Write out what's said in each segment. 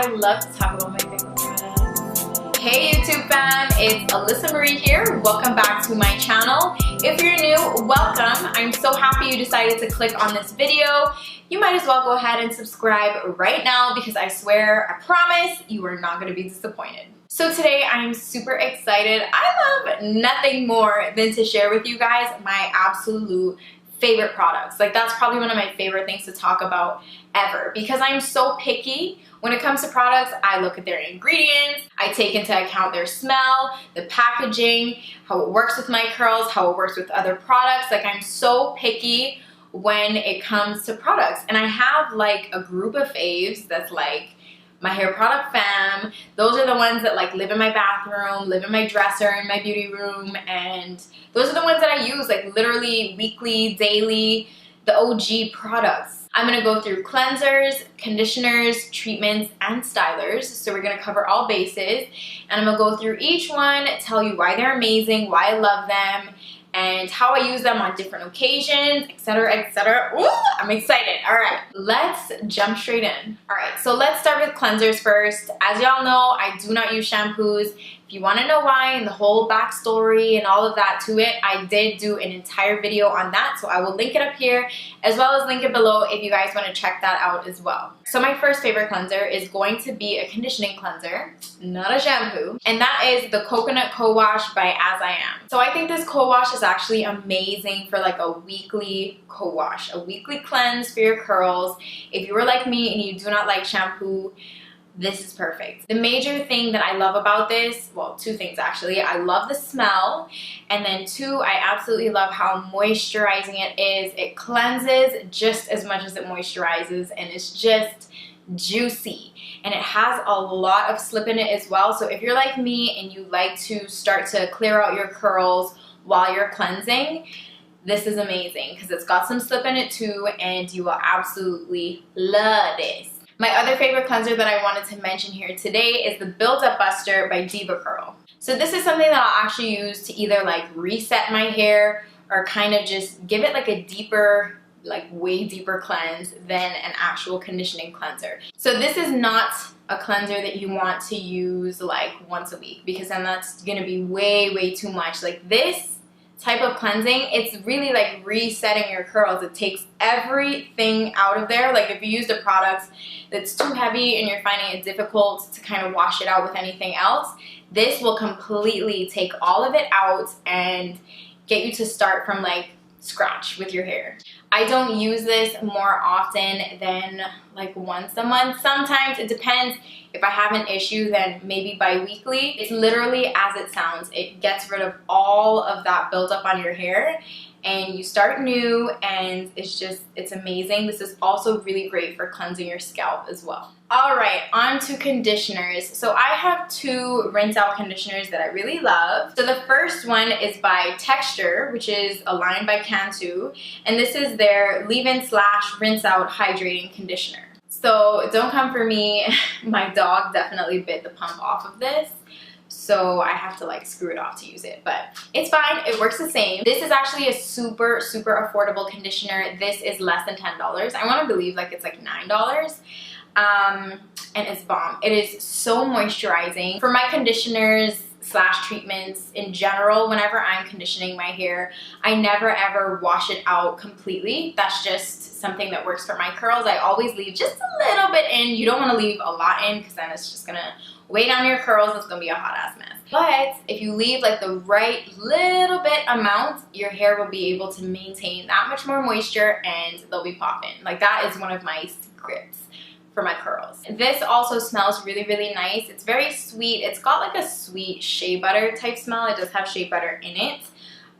I love to talk about my favorite products. Hey YouTube fam, it's Allyssa Marie here. Welcome back to my channel. If you're new, welcome. I'm so happy you decided to click on this video. You might as well go ahead and subscribe right now because I swear, I promise, you are not going to be disappointed. So today I am super excited. I love nothing more than to share with you guys my absolute favorite products. Like, that's probably one of my favorite things to talk about ever because I'm so picky. When it comes to products, I look at their ingredients, I take into account their smell, the packaging, how it works with my curls, how it works with other products. Like, I'm so picky when it comes to products. And I have like a group of faves that's like my hair product fam. Those are the ones that like live in my bathroom, live in my dresser, in my beauty room, and those are the ones that I use like literally weekly, daily, the OG products. I'm gonna go through cleansers, conditioners, treatments, and stylers. So we're gonna cover all bases, and I'm gonna go through each one, tell you why they're amazing, why I love them, and how I use them on different occasions, etc., etc. Ooh, I'm excited. All right, let's jump straight in. All right, so let's start with cleansers first. As y'all know, I do not use shampoos. If you want to know why and the whole backstory and all of that to it, I did do an entire video on that, so I will link it up here as well as link it below if you guys want to check that out as well. So my first favorite cleanser is going to be a conditioning cleanser, not a shampoo, and that is the Coconut Co-Wash by As I Am. So I think this co-wash is actually amazing for like a weekly co-wash, a weekly cleanse for your curls. If you are like me and you do not like shampoo, this is perfect. The major thing that I love about this, well, two things actually. I love the smell, and then two, I absolutely love how moisturizing it is. It cleanses just as much as it moisturizes, and it's just juicy. And it has a lot of slip in it as well. So if you're like me and you like to start to clear out your curls while you're cleansing, this is amazing because it's got some slip in it too, and you will absolutely love this. My other favorite cleanser that I wanted to mention here today is the Build Up Buster by Diva Curl. So this is something that I'll actually use to either like reset my hair or kind of just give it like a deeper, like way deeper cleanse than an actual conditioning cleanser. So this is not a cleanser that you want to use like once a week because then that's gonna be way too much. Like this type of cleansing, it's really like resetting your curls. It takes everything out of there. Like if you used a product that's too heavy and you're finding it difficult to kind of wash it out with anything else, this will completely take all of it out and get you to start from like scratch with your hair. I don't use this more often than like once a month. Sometimes it depends. If I have an issue, then maybe bi-weekly. It's literally as it sounds. It gets rid of all of that buildup on your hair and you start new, and it's amazing. This is also really great for cleansing your scalp as well. All right, on to conditioners. So I have two rinse out conditioners that I really love. So the first one is by Texture, which is a line by Cantu, and this is their leave-in / rinse out hydrating conditioner. So don't come for me. My dog definitely bit the pump off of this, so I have to like screw it off to use it, but it's fine. It works the same. This is actually a super affordable conditioner. This is less than $10. I want to believe like it's like $9. And it's bomb. It is so moisturizing. For my conditioners / treatments in general, whenever I'm conditioning my hair, I never ever wash it out completely. That's just something that works for my curls. I always leave just a little bit in. You don't want to leave a lot in because then it's just gonna weigh down your curls. It's gonna be a hot ass mess. But if you leave like the right little bit amount, your hair will be able to maintain that much more moisture and they'll be popping. Like, that is one of my secrets for my curls. This also smells really nice. It's very sweet. It's got like a sweet shea butter type smell. It does have shea butter in it.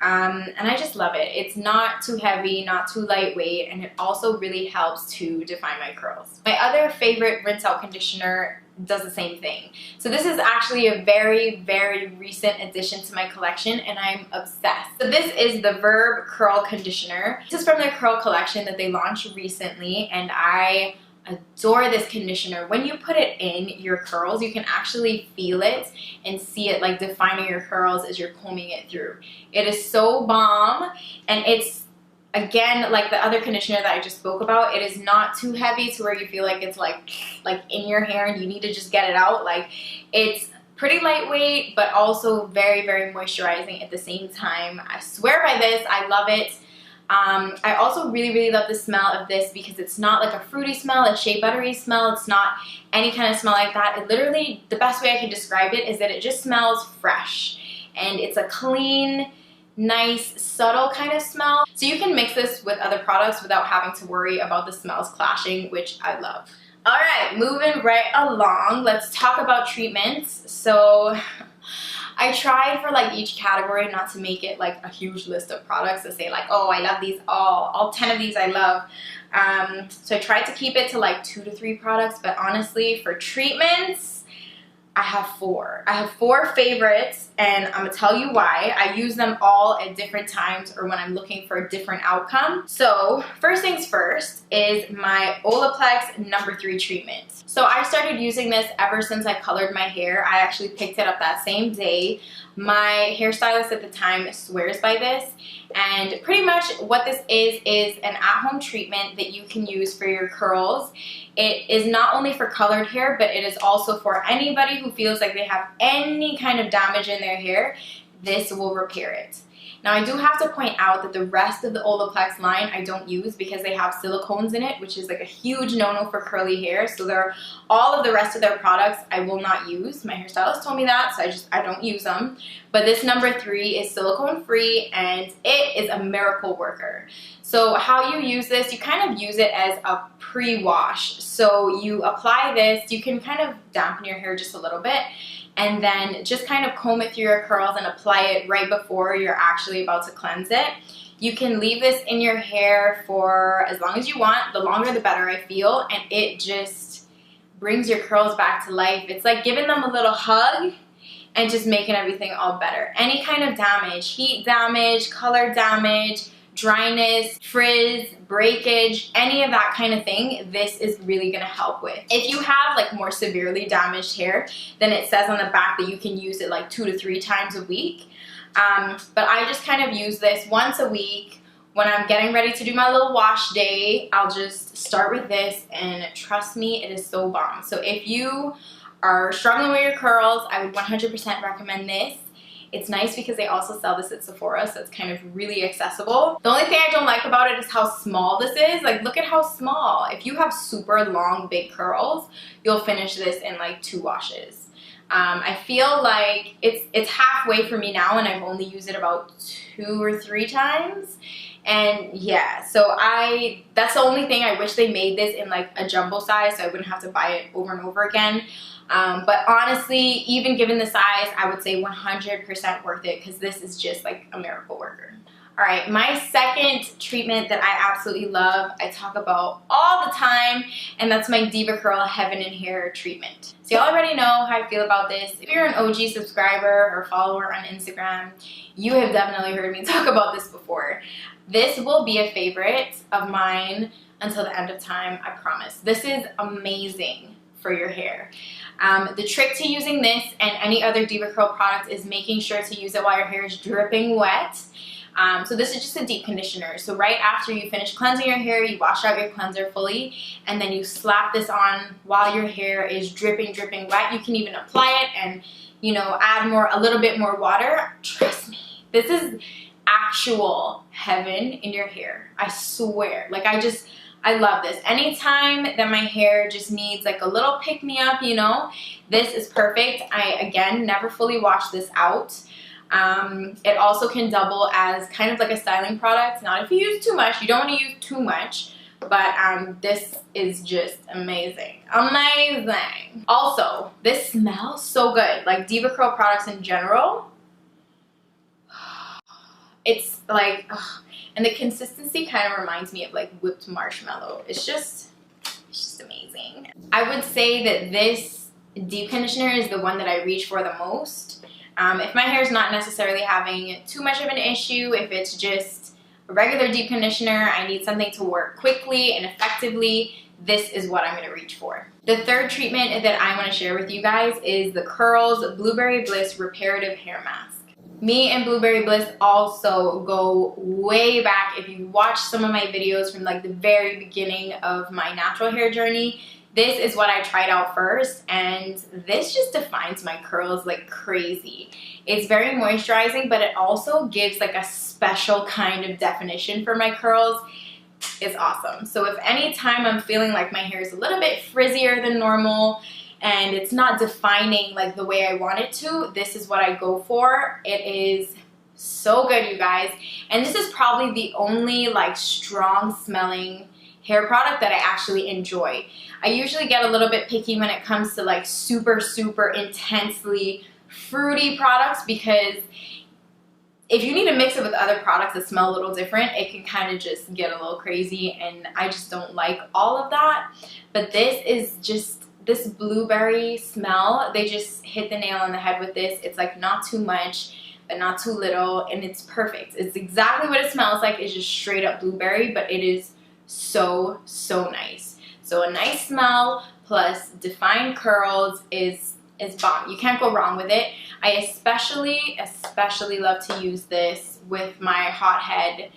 And I just love it. It's not too heavy, not too lightweight, and it also really helps to define my curls. My other favorite rinse out conditioner does the same thing. So this is actually a very recent addition to my collection, and I'm obsessed. So this is the Verb Curl Conditioner. This is from their curl collection that they launched recently, and I adore this conditioner. When you put it in your curls, you can actually feel it and see it like defining your curls as you're combing it through. It is so bomb, and it's Again, like the other conditioner that I just spoke about, it is not too heavy to where you feel like it's like in your hair and you need to just get it out. Like, it's pretty lightweight, but also very, very moisturizing at the same time. I swear by this. I love it. I also really, really love the smell of this because it's not like a fruity smell, a shea buttery smell. It's not any kind of smell like that. It literally, the best way I can describe it is that it just smells fresh, and it's a clean, nice, subtle kind of smell. So you can mix this with other products without having to worry about the smells clashing, which I love. All right, moving right along, let's talk about treatments. So I tried for like each category not to make it like a huge list of products to say like, oh, I love these all 10 of these I love. So I tried to keep it to like 2 to 3 products, but honestly, for treatments, I have 4. I have 4 favorites, and I'm gonna tell you why. I use them all at different times or when I'm looking for a different outcome. So first things first is my Olaplex number 3 treatment. So I started using this ever since I colored my hair. I actually picked it up that same day. My hairstylist at the time swears by this, and pretty much what this is an at-home treatment that you can use for your curls. It is not only for colored hair, but it is also for anybody who feels like they have any kind of damage in their hair. This will repair it. Now, I do have to point out that the rest of the Olaplex line I don't use because they have silicones in it, which is like a huge no-no for curly hair. So all of the rest of their products I will not use. My hairstylist told me that, so I don't use them. But this number 3 is silicone free, and it is a miracle worker. So how you use this, you kind of use it as a pre-wash. So you apply this, you can kind of dampen your hair just a little bit, and then just kind of comb it through your curls and apply it right before you're actually about to cleanse it. You can leave this in your hair for as long as you want. The longer the better, I feel, and it just brings your curls back to life. It's like giving them a little hug and just making everything all better. Any kind of damage, heat damage, color damage, dryness, frizz, breakage, any of that kind of thing, this is really gonna help with. If you have like more severely damaged hair, then it says on the back that you can use it like 2 to 3 times a week. But I just kind of use this once a week. When I'm getting ready to do my little wash day, I'll just start with this, and trust me, it is so bomb. So if you are struggling with your curls, I would 100% recommend this. It's nice because they also sell this at Sephora, so it's kind of really accessible. The only thing I don't like about it is how small this is. Like, look at how small. If you have super long, big curls, you'll finish this in like 2 washes. I feel like it's halfway for me now, and I've only used it about 2 or 3 times. And yeah, so that's the only thing. I wish they made this in like a jumbo size so I wouldn't have to buy it over and over again. But honestly, even given the size, I would say 100% worth it because this is just like a miracle worker. All right, my second treatment that I absolutely love, I talk about all the time, and that's my Diva Curl Heaven and Hair treatment. So you already know how I feel about this. If you're an OG subscriber or follower on Instagram, you have definitely heard me talk about this before. This will be a favorite of mine until the end of time, I promise. This is amazing for your hair. The trick to using this and any other Diva Curl product is making sure to use it while your hair is dripping wet. So this is just a deep conditioner. So right after you finish cleansing your hair, you wash out your cleanser fully, and then you slap this on while your hair is dripping wet. You can even apply it and, you know, add a little bit more water. Trust me, this is actual heaven in your hair. I swear. Like, I love this. Anytime that my hair just needs like a little pick-me-up, you know, this is perfect. I, again, never fully wash this out. It also can double as kind of like a styling product. Not if you use too much. You don't want to use too much. But this is just amazing. Amazing. Also, this smells so good. Like Diva Curl products in general. It's like... Ugh. And the consistency kind of reminds me of like whipped marshmallow. It's just amazing. I would say that this deep conditioner is the one that I reach for the most. If my hair is not necessarily having too much of an issue, if it's just a regular deep conditioner, I need something to work quickly and effectively, this is what I'm going to reach for. The third treatment that I want to share with you guys is the Curls Blueberry Bliss Reparative Hair Mask. Me and Blueberry Bliss also go way back. If you watch some of my videos from like the very beginning of my natural hair journey, this is what I tried out first, and this just defines my curls like crazy. It's very moisturizing, but it also gives like a special kind of definition for my curls. It's awesome. So if any time I'm feeling like my hair is a little bit frizzier than normal and it's not defining like the way I want it to, this is what I go for. It is so good, you guys. And this is probably the only like strong smelling hair product that I actually enjoy. I usually get a little bit picky when it comes to like super intensely fruity products, because if you need to mix it with other products that smell a little different, it can kind of just get a little crazy, and I just don't like all of that. But this is just, this blueberry smell, they just hit the nail on the head with this. It's like not too much, but not too little, and it's perfect. It's exactly what it smells like. It's just straight up blueberry, but it is so nice. So a nice smell plus defined curls is bomb. You can't go wrong with it. I especially love to use this with my hothead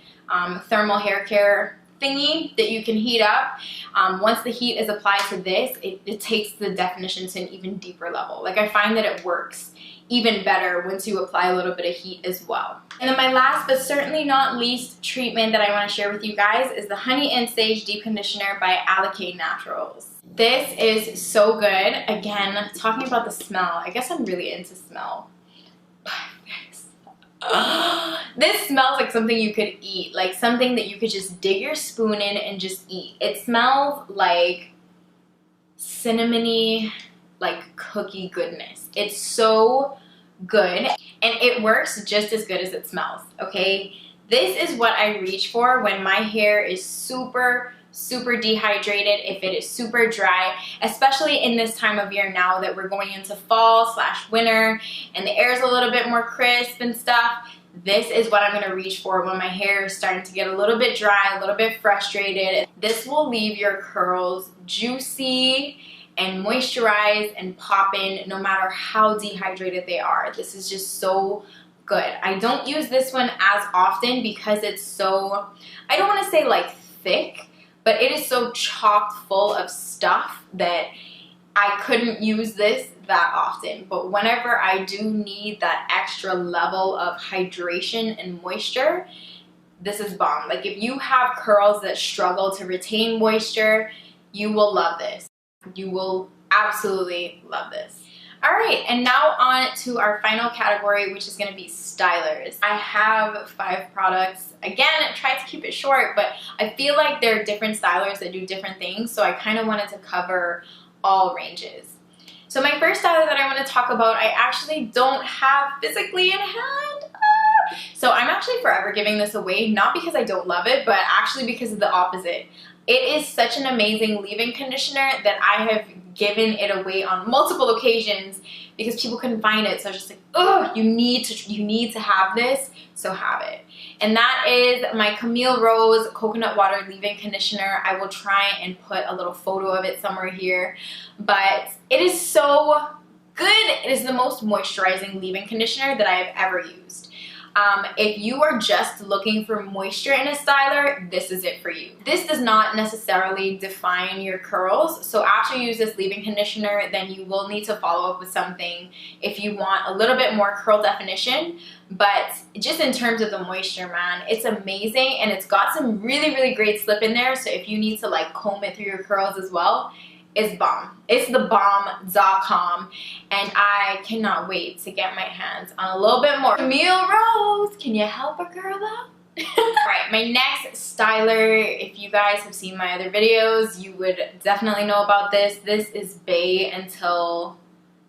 thermal hair care thingy that you can heat up. Once the heat is applied to this, it takes the definition to an even deeper level. Like, I find that it works even better once you apply a little bit of heat as well. And then my last but certainly not least treatment that I want to share with you guys is the Honey and Sage Deep Conditioner by Allyssa Naturals. This is so good. Again, talking about the smell, I guess I'm really into smell. This smells like something you could eat, like something that you could just dig your spoon in and just eat. It smells like cinnamony, like cookie goodness. It's so good, and it works just as good as it smells, okay? This is what I reach for when my hair is super dehydrated, if it is super dry, especially in this time of year now that we're going into fall / winter and the air is a little bit more crisp and stuff. This is what I'm going to reach for when my hair is starting to get a little bit dry, a little bit frustrated. This will leave your curls juicy and moisturized and poppin' no matter how dehydrated they are. This is just so good. I don't use this one as often because it's so, I don't want to say like thick, but it is so chocked full of stuff that I couldn't use this that often. But whenever I do need that extra level of hydration and moisture, this is bomb. Like, if you have curls that struggle to retain moisture, you will love this. You will absolutely love this. All right, and now on to our final category, which is going to be stylers. I have 5 products. Again, I tried to keep it short, but I feel like there are different stylers that do different things, so I kind of wanted to cover all ranges. So my first styler that I want to talk about, I actually don't have physically in hand. So I'm actually forever giving this away, not because I don't love it, but actually because of the opposite. It is such an amazing leave-in conditioner that I have given it away on multiple occasions because people couldn't find it. So I was just like, oh, you need to have this, so have it. And that is my Camille Rose Coconut Water Leave-In Conditioner. I will try and put a little photo of it somewhere here, but it is so good. It is the most moisturizing leave-in conditioner that I have ever used. If you are just looking for moisture in a styler, this is it for you. This does not necessarily define your curls, so after you use this leave-in conditioner, then you will need to follow up with something if you want a little bit more curl definition. But just in terms of the moisture, man, it's amazing, and it's got some really great slip in there, so if you need to like comb it through your curls as well, it's bomb. It's the bomb.com, and I cannot wait to get my hands on a little bit more. Camille Rose, can you help a girl out? Alright, my next styler, if you guys have seen my other videos, you would definitely know about this. This is Bae Until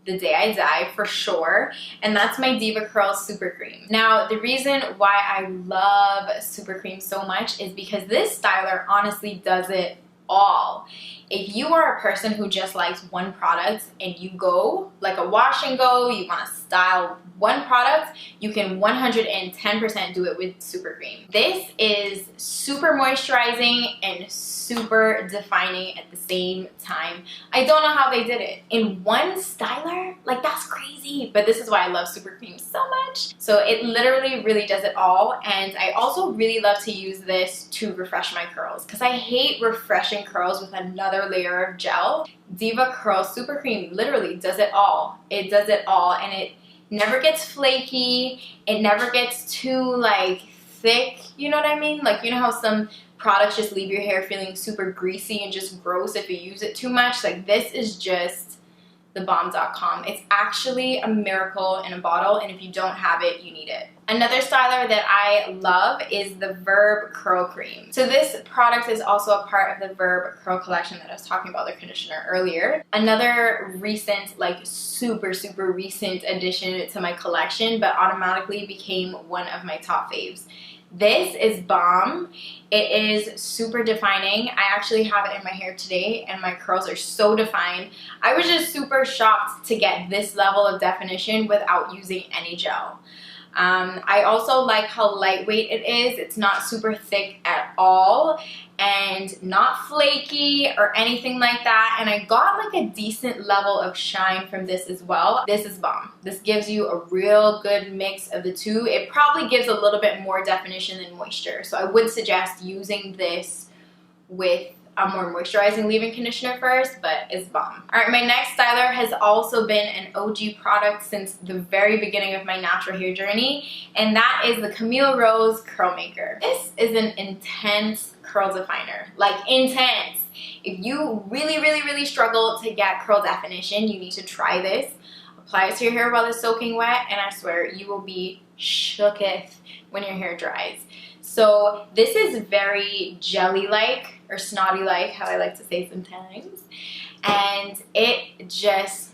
the Day I Die for sure, and that's my Diva Curl Super Cream. Now, the reason why I love Super Cream so much is because this styler honestly does it all. if you are a person who just likes one product and you go like a wash and go, you want to style one product, you can 110% do it with Super Cream. This is super moisturizing and super defining at the same time. I don't know how they did it in one styler. Like, that's crazy, but this is why I love Super Cream so much. So it literally really does it all. And I also really love to use this to refresh my curls because I hate refreshing curls with another layer of gel. Diva Curl Super Cream literally does it all. It does it all, and it never gets flaky. It never gets too like thick, you know what I mean? Like, you know how some products just leave your hair feeling super greasy and just gross if you use it too much? Like, this is just thebomb.com. It's actually a miracle in a bottle, and if you don't have it, you need it. Another styler that I love is the Verb Curl Cream. So this product is also a part of the Verb Curl collection that I was talking about, the conditioner earlier. Another recent, like super recent addition to my collection, but automatically became one of my top faves. This is bomb. It is super defining. I actually have it in my hair today and my curls are so defined. I was just super shocked to get this level of definition without using any gel. I also like how lightweight it is. It's not super thick at all and not flaky or anything like that. And I got like a decent level of shine from this as well. This is bomb. This gives you a real good mix of the two. It probably gives a little bit more definition than moisture. So I would suggest using this with a more moisturizing leave-in conditioner first, but it's bomb. All right, my next styler has also been an OG product since the very beginning of my natural hair journey, and that is the Camille Rose Curl Maker. This is an intense curl definer, like intense. If you really struggle to get curl definition, you need to try this. Apply it to your hair while it's soaking wet, and I swear you will be shooketh when your hair dries. So this is very jelly-like, or snotty-like, how I like to say sometimes. And it just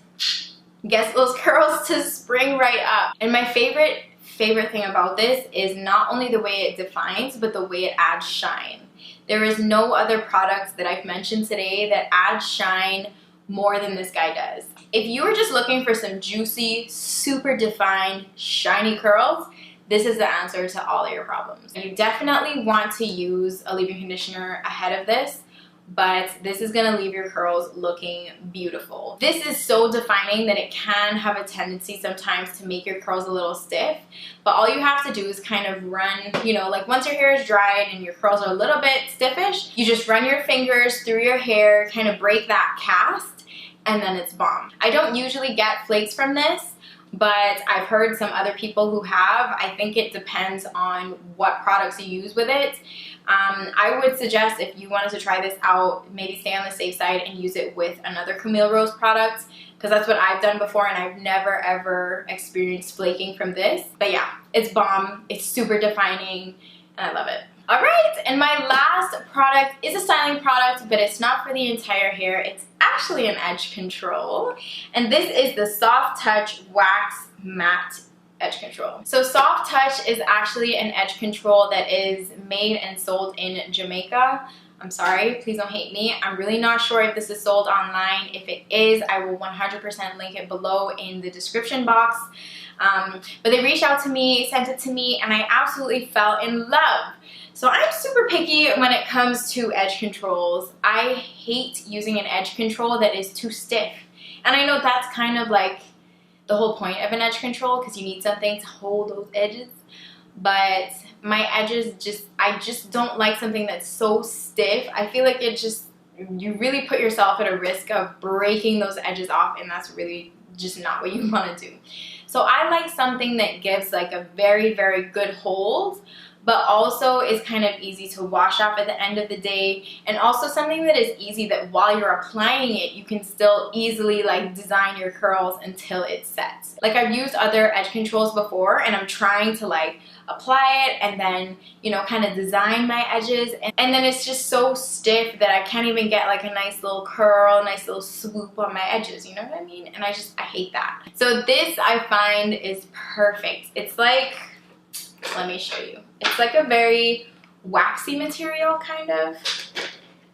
gets those curls to spring right up. And my favorite thing about this is not only the way it defines, but the way it adds shine. There is no other products that I've mentioned today that add shine more than this guy does. If you are just looking for some juicy, super defined, shiny curls, this is the answer to all of your problems. You definitely want to use a leave-in conditioner ahead of this, but this is gonna leave your curls looking beautiful. This is so defining that it can have a tendency sometimes to make your curls a little stiff, but all you have to do is kind of run, you know, like once your hair is dried and your curls are a little bit stiffish, you just run your fingers through your hair, kind of break that cast, and then it's bomb. I don't usually get flakes from this, but I've heard some other people who have. I think it depends on what products you use with it. I would suggest if you wanted to try this out, maybe stay on the safe side and use it with another Camille Rose product, because that's what I've done before and I've never ever experienced flaking from this. But yeah, it's bomb, it's super defining, and I love it. Alright, and my last product is a styling product, but it's not for the entire hair. It's actually an edge control, and this is the Soft Touch Wax Matte Edge Control. So Soft Touch is actually an edge control that is made and sold in Jamaica. I'm sorry, please don't hate me. I'm really not sure if this is sold online. If it is, I will 100% link it below in the description box. But they reached out to me, sent it to me, and I absolutely fell in love. So I'm super picky when it comes to edge controls. I hate using an edge control that is too stiff. And I know that's kind of like the whole point of an edge control, because you need something to hold those edges. But my edges I just don't like something that's so stiff. I feel like you really put yourself at a risk of breaking those edges off, and that's really just not what you want to do. So I like something that gives like a very good hold, but also is kind of easy to wash off at the end of the day, and also something that is easy that while you're applying it, you can still easily like design your curls until it sets. Like, I've used other edge controls before, and I'm trying to like apply it and then, you know, kind of design my edges, and then it's just so stiff that I can't even get like a nice little curl, nice little swoop on my edges, you know what I mean? And I hate that. So this, I find, is perfect. It's like, let me show you. It's like a very waxy material, kind of.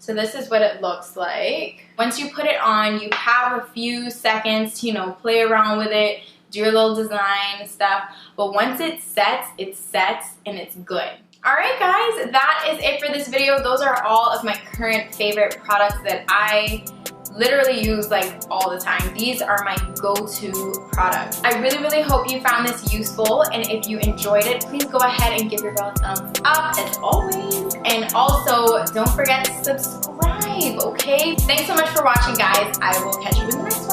So this is what it looks like. Once you put it on, you have a few seconds to, you know, play around with it, do your little design stuff. But once it sets and it's good. Alright guys, that is it for this video. Those are all of my current favorite products that I literally use like all the time. These are my go-to products. I really hope you found this useful, and if you enjoyed it, please go ahead and give your girl a thumbs up as always. And also, don't forget to subscribe, okay? Thanks so much for watching, guys. I will catch you in the next one.